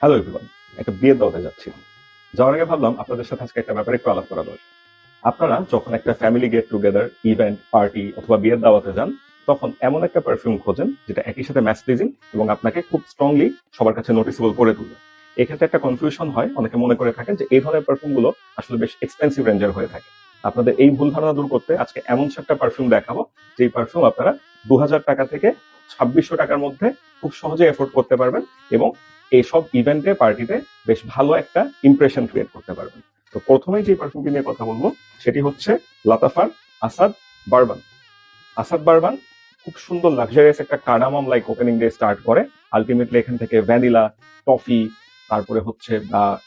Hello everyone, একটা বিয়ের দাওয়াতে যাচ্ছি। যাওয়ার আগে ভাবলাম আপনাদের সাথে আজকে একটা ব্যাপারে একটু আলাপ করা দরকার। আপনারা যখন একটা family get together, event, party অথবা বিয়ের দাওয়াতে যান, তখন এমন একটা পারফিউম খোঁজেন যেটা একই সাথে ম্যাচ প্লিজিং এবং আপনাকে খুব স্ট্রংলি সবার কাছে নোটিসেবল করে তুলবে। এক্ষেত্রে একটা কনফিউশন হয়, অনেকে মনে করে থাকেন যে এই ধরনের পারফিউমগুলো আসলে বেশ এক্সপেন্সিভ রেঞ্জের হয়ে থাকে। আপনাদের এই ভুল ধারণা দূর করতে আজকে এমন একটা পারফিউম দেখাবো যেই পারফিউম আপনারা 2000 টাকা থেকে 2600 টাকার মধ্যে খুব সহজে এফোর্ড করতে পারবেন এবং এইসব ইভেন্টে, পার্টিতে বেশ ভালো একটা ইমপ্রেশন ক্রিয়েট করতে পারবেন। তো প্রথমেই যে পারফিউমটি নিয়ে কথা বলবো সেটি হচ্ছে লাতাফার আসাদ বারবান। আসাদ বারবান খুব সুন্দর লাক্সারিয়াস একটা কার্ডামম লাইক ওপেনিং দিয়ে স্টার্ট করে, আলটিমেটলি এখান থেকে ভ্যানিলা, টফি, তারপরে হচ্ছে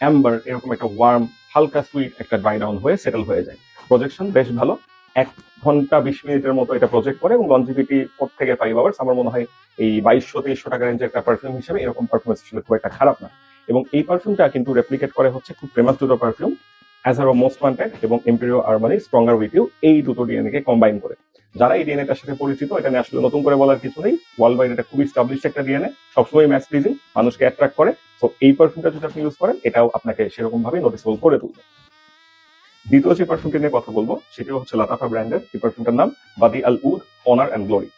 অ্যাম্বার, এরকম একটা ওয়ার্ম হালকা সুইট একটা ড্রাই ডাউন হয়ে সেটেল হয়ে যায়। প্রজেকশন বেশ ভালো, 1 ঘন্টা 20 মিনিটের মতো এটা প্রজেক্ট করে এবং লঞ্জিভিটি 4 থেকে 5 আওয়ার্স। আমার মনে হয় এই 2200-2300 টাকা রেঞ্জের একটা পারফিউম হিসেবে এরকম পারফরমেন্স আসলে খুব একটা খারাপ না। এবং এই পারফিউমটা কিন্তু রেপ্লিকেট করে হচ্ছে খুব ফেমাস দুটো পারফিউম, অ্যাজারো মোস্ট ওয়ান্টেড এবং এম্পেরিও আরমানি স্ট্রঙ্গার উইথ ইউ, এই দুটো ডিএনএ কে কম্বাইন করে। যারা এই ডিএনএটার সাথে পরিচিত, এটা নিয়ে আসলে নতুন করে বলার কিছু নেই। ওয়ার্ল্ড ওয়াইড এটা খুবই স্টাবলিশড একটা ডিএনএ, সবসময় ম্যাচ প্লিজিং, মানুষকে অ্যাট্রাক্ট করে। তো এই পারফিউমটা যদি আপনি ইউজ করেন, এটাও আপনাকে সেরকম ভাবে নোটিসেবল করে তুলবে। দ্বিতীয় যে পারফিউমটি নিয়ে কথা বলবো সেটি হচ্ছে লাতাফা ব্র্যান্ডের। এই পারফিউমটার নাম বাদি আল উদ অনার অ্যান্ড গ্লোরি।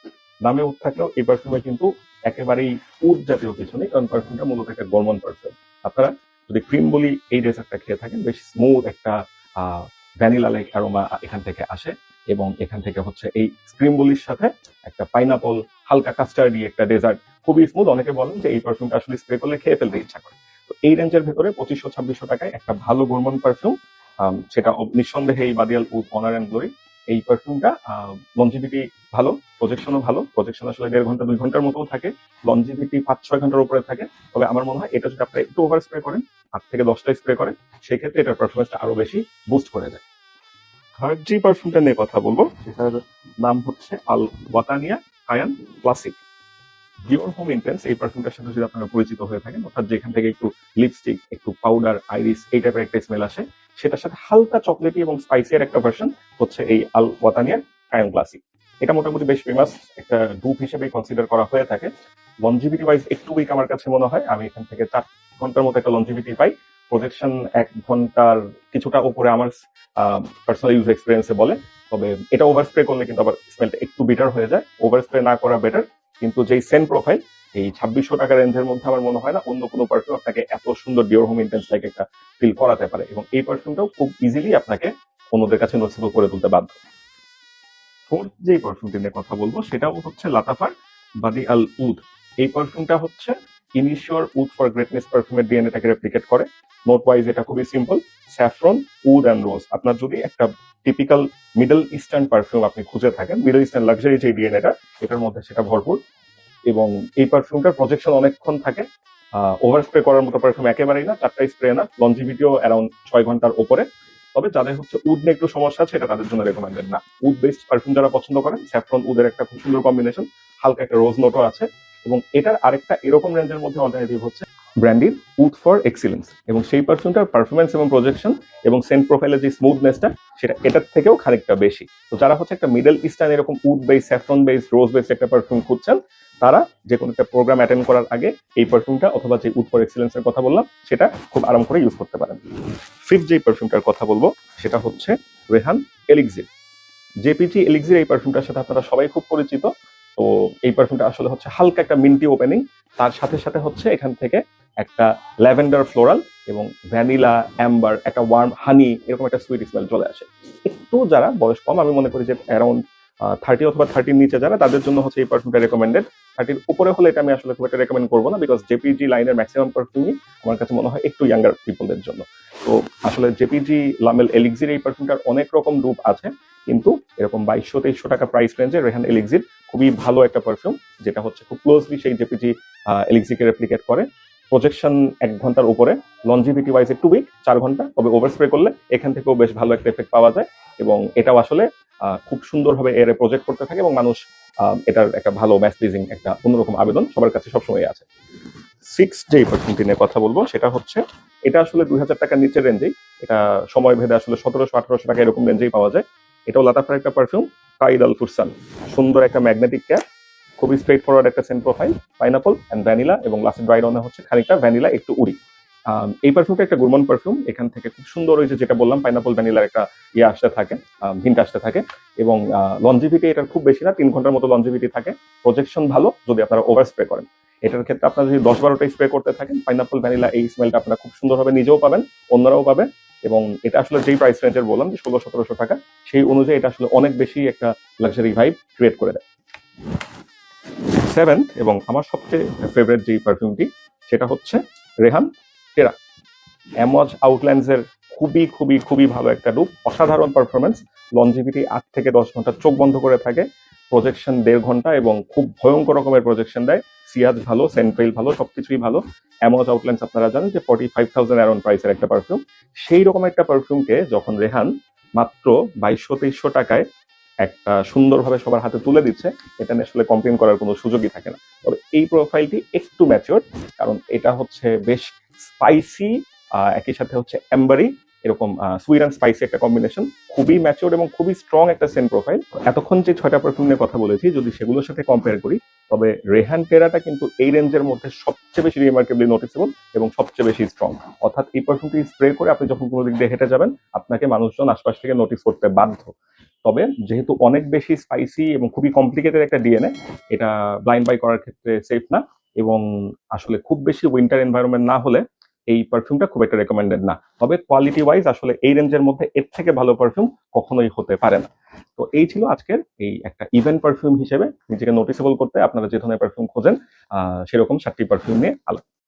নামে উদ থাকলেও এই পারফিউমে কিন্তু একেবারেই উদ জাতীয় কিছু নেই, কারণ পারফিউমটা মূলত একটা গরমন পারফিউম। আপনারা যদি ক্রিম বলি এই ডেজার্টটা খেয়ে থাকেন, বেশ স্মুথ একটা ভ্যানিলা লাইক অ্যারোমা এখান থেকে আসে এবং এখান থেকে হচ্ছে এই ক্রিম বলির সাথে একটা পাইনাপল, হালকা কাস্টার্ডি একটা ডেজার্ট, খুবই স্মুথ। অনেকে বলেন যে এই পারফিউমটা আসলে স্প্রে করলে খেয়ে ফেলতে ইচ্ছা করে। তো এই রেঞ্জের ভেতরে 2500-2600 টাকায় একটা ভালো গরমন পারফিউম, সেটা নিঃসন্দেহে এই বাদিয়াল উড অনার অ্যান্ড গ্লোরি। এই পারফিউমটা লঞ্জিভিটি ভালো, প্রজেকশনও ভালো। প্রজেকশন আসলে 1.5 ঘন্টা 2 ঘন্টার মতো থাকে, লঞ্জিভিটি 5-6 ঘন্টার উপরে থাকে। তবে আমার মনে হয় এটা যদি আপনারা একটু ওভার স্প্রে করেন, 8 থেকে 10টা স্প্রে করেন, সেক্ষেত্রে এটার পারফরমেন্সটা আরো বেশি বুস্ট করে যায়। থার্ড যে পারফিউমটা নিয়ে কথা বলবো সেটার নাম হচ্ছে আল ওয়াতানিয়া কায়ান ক্লাসিক। ডিওর হোম ইন্টেন্স এই পারফিউমটার সাথে যদি আপনারা পরিচিত হয়ে থাকেন, অর্থাৎ যেখান থেকে একটু লিপস্টিক, একটু পাউডার, আইরিস এই টাইপের একটা স্মেল আসে, সেটার সাথে হালকা চকলেটি এবং স্পাইসিয়ার একটা ভার্সন হচ্ছে এই আল ওয়াতানিয়ার কায়ান ক্লাসিক। এটা মোটামুটি বেশ ফেমাস একটা ডুপ হিসেবে কনসিডার করা হয়ে থাকে। লঞ্জিভিটি ওয়াইজ একটু উইক আমার কাছে মনে হয়, আমি এখান থেকে 4 ঘন্টার মতো একটা লঞ্জিভিটি পাই। প্রজেকশন 1 ঘন্টার কিছুটা উপরে আমার পার্সোনাল ইউজ এক্সপিরিয়েন্সে বলে। তবে এটা ওভার স্প্রে করলে কিন্তু আবার স্মেলটা একটু বিটার হয়ে যায়, ওভার স্প্রে না করা বেটার। কিন্তু যেই সেন্ট প্রোফাইল, এই 2600 টাকা রেঞ্জের মধ্যে আমার মনে হয় না অন্য কোনো পারফিউম আপনাকে এত সুন্দর ডিওর হোম ইন্টেন্স লাইক একটা ফিল করাতে পারে, এবং এই পারফিউমটাও খুব ইজিলি আপনাকে অন্যদের কাছে নোটিসেবল করে তুলতে বাধ্য। ফোর্থ যে পারফিউমটি নিয়ে কথা বলবো সেটাও হচ্ছে লাতাফার বাদি আল উদ। এই পারফিউমটা হচ্ছে ইনিশিওর উড ফর গ্রেটনেস পারফিউমের ডিএনএটাকে রেপ্লিকেট করে। নোট ওয়াইজ এটা খুবই সিম্পল, স্যাফরন, উড অ্যান্ড রোজ। আপনার যদি একটা টিপিক্যাল মিডল ইস্টার্ন পারফিউম আপনি খুঁজে থাকেন, মিডল ইস্টার্ন লাক্সারি যে ডিএনএটা, এটার মধ্যে সেটা ভরপুর। এবং এই পারফিউমটার প্রজেকশন অনেকক্ষণ থাকে, ওভার স্প্রে করার মতো পারফিউম একেবারেই না, 4টা স্প্রে না, লঞ্জিভিটিও অ্যারাউন্ড 6 ঘন্টার উপরে। তবে যাদের হচ্ছে উড নিয়ে একটু সমস্যা আছে, এটা তাদের জন্য রেকমেন্ডেড না। উড বেসড পারফিউম যারা পছন্দ করেন, স্যাফরন উডের একটা খুব সুন্দর কম্বিনেশন, হালকা একটা রোজ নোটও আছে। এবং এটার আরেকটা এরকম রেঞ্জের মধ্যে অল্টারনেটিভ হচ্ছে ব্র্যান্ডির উড ফর এক্সিলেন্স, এবং সেই পারফিউমটার পারফরমেন্স এবং প্রজেকশন এবং সেন্ট প্রোফাইলের যে স্মুথনেসটা, সেটা এটার থেকেও খানিকটা বেশি। তো যারা হচ্ছে একটা মিডল ইস্টার্ন এরকম wood base, saffron base, rose base একটা পারফিউম খুঁজছেন, তারা যে কোনো একটা প্রোগ্রাম অ্যাটেন্ড করার আগে এই পারফিউমটা অথবা যে উড ফর এক্সিলেন্সের কথা বললাম সেটা খুব আরাম করে ইউজ করতে পারেন। ফিফথ যে পারফিউমটার কথা বলবো সেটা হচ্ছে রেহান এলিক্সির। জেপিজি এলিক্সির এই পারফিউমটার সাথে আপনারা সবাই খুব পরিচিত। তো এই পারফিউমটা আসলে হচ্ছে হালকা একটা মিন্টি ওপেনিং, তার সাথে সাথে হচ্ছে এখান থেকে একটা ল্যাভেন্ডার ফ্লোরাল এবং ভ্যানিলা, অ্যাম্বার, একটা ওয়ার্ম হানি, এরকম একটা সুইট স্মেল চলে আসে। একটু যারা বয়স কম, আমি মনে করি যে অ্যারাউন্ড 30 অথবা 30 নিচে যারা, তাদের জন্য হচ্ছে এই পারফিউমটা রেকমেন্ডেড। 30 উপরে হলে এটা আমি আসলে খুব একটা রেকমেন্ড করবো না, বিকজ জেপিজি লাইনের ম্যাক্সিমাম পারফিউমই আমার কাছে মনে হয় একটু ইয়াঙ্গার পিপলদের জন্য। তো আসলে জেপিজি লামেল এলিক্সির এই পারফিউমটার অনেক রকম রূপ আছে, কিন্তু এরকম 2200-2300 টাকা প্রাইস রেঞ্জে রেহান এলিক্সির খুবই ভালো একটা পারফিউম, যেটা হচ্ছে খুব ক্লোজলি সেই জেপিজি এলিক্সিকে রেপ্লিকেট করে। প্রজেকশন 1 ঘন্টার উপরে, লঞ্জিভিটি ওয়াইজ একটু উইক, 4 ঘন্টা, তবে ওভার স্প্রে করলে এখান থেকেও বেশ ভালো একটা এফেক্ট পাওয়া যায়। এবং এটাও আসলে খুব সুন্দরভাবে এরে প্রজেক্ট করতে থাকে এবং মানুষ এটার একটা ভালো ম্যাচ প্লিজিং একটা অন্যরকম আবেদন সবার কাছে সবসময় আছে। সিক্স যে পারফিউমটি নিয়ে কথা বলবো সেটা হচ্ছে, এটা আসলে 2000 টাকার নিচের রেঞ্জেই, এটা সময় ভেদে আসলে 1700-1800 টাকা এরকম রেঞ্জেই পাওয়া যায়। এটাও লাতাফার একটা পারফিউম, কাইদ আল ফুরসান। সুন্দর একটা ম্যাগনেটিক ক্যাপ, খুবই স্ট্রেট ফরওয়ার্ড একটা scent profile, pineapple and vanilla, এবং লাস্টে ড্রাই অনে হচ্ছে খানিকটা ভ্যানিলা একটু উড়ি। এই পারফিউমটা একটা গুরমান পারফিউম, এখান থেকে খুব সুন্দর ওই যেটা বললাম পাইনাপল ভ্যানিলার একটা ইয়ে আসতে থাকে, হিন্ট আসতে থাকে, এবং লঞ্জিভিটি এটার খুব বেশি না, 3 ঘন্টার মতো লঞ্জিভিটি থাকে। প্রজেকশন ভালো যদি আপনারা ওভার স্প্রে করেন। এটার ক্ষেত্রে আপনারা যদি 10-12টা স্প্রে করতে থাকেন, পাইনাপল ভ্যানিলা এই স্মেলটা আপনারা খুব সুন্দরভাবে নিজেও পাবেন, অন্যরাও পাবে। এবং এটা আসলে যেই প্রাইস রেঞ্জের বললাম যে 1600-1700 টাকা, সেই অনুযায়ী এটা আসলে অনেক বেশি একটা লাক্সারি ভাইব ক্রিয়েট করে দেয়। 7th এবং আমার সবচেয়ে ফেভারিট যেই পারফিউমটি, সেটা হচ্ছে রেহান টেরা। অ্যামজ আউটল্যান্ডসের খুবই খুবই খুবই ভালো একটা রূপ, অসাধারণ পারফরমেন্স, লঞ্জিভিটি 8 থেকে 10 ঘন্টা চোখ বন্ধ করে থাকে, প্রজেকশন 1.5 ঘন্টা এবং খুব ভয়ঙ্কর রকমের প্রজেকশন দেয়। সিয়াজ ভালো, সেন্ট্রেল ভালো, সবকিছুই ভালো। অ্যামজ আউটল্যান্ডস আপনারা জানেন যে 45,000 অ্যারাউন্ড প্রাইসের একটা পারফিউম। সেই রকম একটা পারফিউমকে যখন রেহান মাত্র 2200-2300 টাকায় একটা সুন্দরভাবে সবার হাতে তুলে দিচ্ছে, এটা নিয়ে আসলে কমপ্লেন করার কোনো সুযোগই থাকে না। তবে এই প্রোফাইলটি একটু ম্যাচিওর, কারণ এটা হচ্ছে বেশ স্পাইসি, একই সাথে হচ্ছে এম্বারি, এরকম সুইট অ্যান্ড স্পাইসি একটা কম্বিনেশন, খুবই ম্যাচিওর এবং খুবই স্ট্রং একটা সেন্ট প্রোফাইল। এতক্ষণ যে 6টা পারফিউম নিয়ে কথা বলেছি, যদি সেগুলোর সাথে কম্পেয়ার করি, তবে রেহান টেরাটা কিন্তু এই রেঞ্জের মধ্যে সবচেয়ে বেশি রিমার্কেবলি নোটিসেবল এবং সবচেয়ে বেশি স্ট্রং। অর্থাৎ এই পারফিউমটি স্প্রে করে আপনি যখন কোনো দিক দিয়ে হেঁটে যাবেন, আপনাকে মানুষজন আশপাশ থেকে নোটিস করতে বাধ্য। তবে যেহেতু অনেক বেশি স্পাইসি এবং খুবই কমপ্লিকেটেড একটা ডিএনএ, এটা ব্লাইন্ড বাই করার ক্ষেত্রে সেফ না, এবং আসলে খুব বেশি উইন্টার এনভায়রনমেন্ট না হলে এই পারফিউমটা খুব একটা রেকমেন্ডেড না। তবে কোয়ালিটি ওয়াইজ আসলে এই রেঞ্জের মধ্যে এর থেকে ভালো পারফিউম কখনোই হতে পারে না। তো এই ছিল আজকের এই একটা ইভেন্ট পারফিউম হিসেবে নিজেকে নোটিসেবল করতে আপনারা যে ধরনের পারফিউম খোঁজেন, সেরকম 7টি পারফিউম নিয়ে আলাপ।